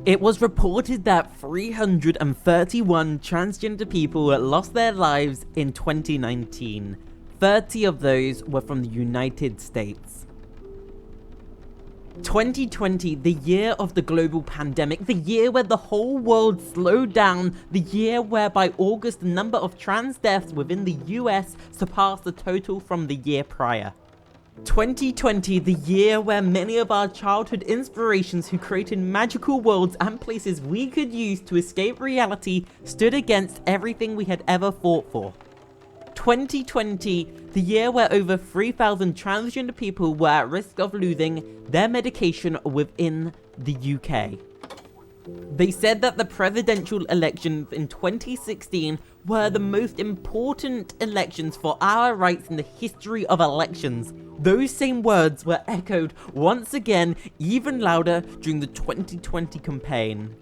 It was reported that 331 transgender people lost their lives in 2019. 30 of those were from the United States. 2020, the year of the global pandemic, the year where the whole world slowed down, the year where by August the number of trans deaths within the US surpassed the total from the year prior. 2020, the year where many of our childhood inspirations who created magical worlds and places we could use to escape reality stood against everything we had ever fought for. 2020, the year where over 3,000 transgender people were at risk of losing their medication within the UK. They said that the presidential elections in 2016 were the most important elections for our rights in the history of elections. Those same words were echoed once again, even louder, during the 2020 campaign.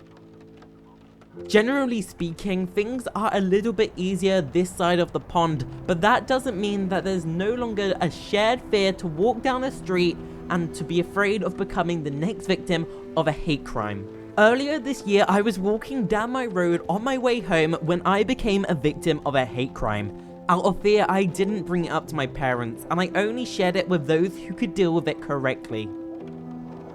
Generally speaking, things are a little bit easier this side of the pond, but that doesn't mean that there's no longer a shared fear to walk down a street and to be afraid of becoming the next victim of a hate crime. Earlier this year, I was walking down my road on my way home when I became a victim of a hate crime. Out of fear, I didn't bring it up to my parents, and I only shared it with those who could deal with it correctly.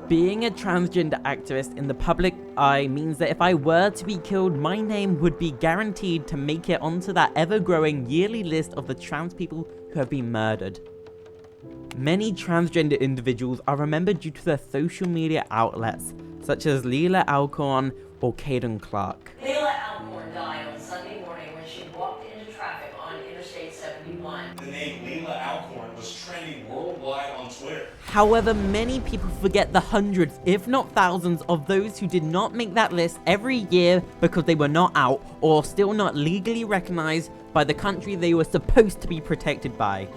Being a transgender activist in the public eye means that if I were to be killed, my name would be guaranteed to make it onto that ever-growing yearly list of the trans people who have been murdered. Many transgender individuals are remembered due to their social media outlets, such as Leila Alcorn or Caden Clark. Leila Alcorn died on Sunday morning when she walked into traffic on Interstate 71. The name Leila Alcorn was trending worldwide on Twitter. However, many people forget the hundreds, if not thousands, of those who did not make that list every year because they were not out or still not legally recognized by the country they were supposed to be protected by.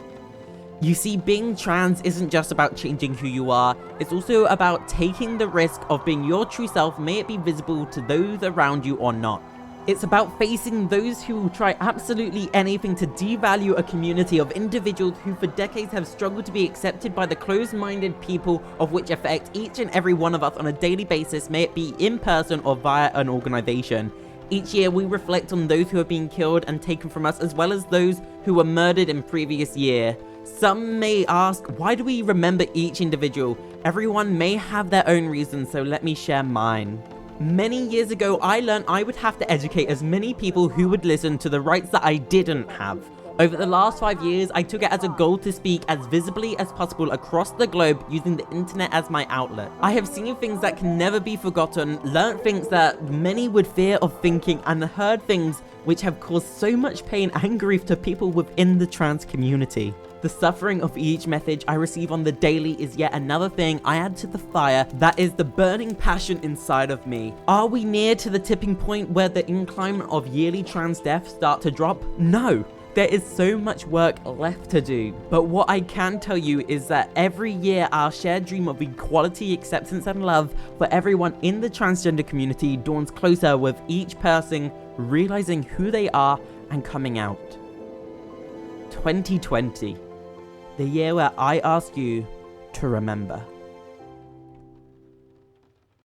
You see, being trans isn't just about changing who you are, it's also about taking the risk of being your true self, may it be visible to those around you or not. It's about facing those who will try absolutely anything to devalue a community of individuals who for decades have struggled to be accepted by the closed-minded people of which affect each and every one of us on a daily basis, may it be in person or via an organization. Each year we reflect on those who have been killed and taken from us, as well as those who were murdered in previous year. Some may ask, why do we remember each individual? Everyone may have their own reasons, so let me share mine. Many years ago, I learned I would have to educate as many people who would listen to the rights that I didn't have. Over the last 5 years, I took it as a goal to speak as visibly as possible across the globe using the internet as my outlet. I have seen things that can never be forgotten, learned things that many would fear of thinking, and heard things which have caused so much pain and grief to people within the trans community. The suffering of each message I receive on the daily is yet another thing I add to the fire that is the burning passion inside of me. Are we near to the tipping point where the incline of yearly trans deaths start to drop? No. There is so much work left to do, but what I can tell you is that every year our shared dream of equality, acceptance and love for everyone in the transgender community dawns closer with each person realizing who they are and coming out. 2020, the year where I ask you to remember.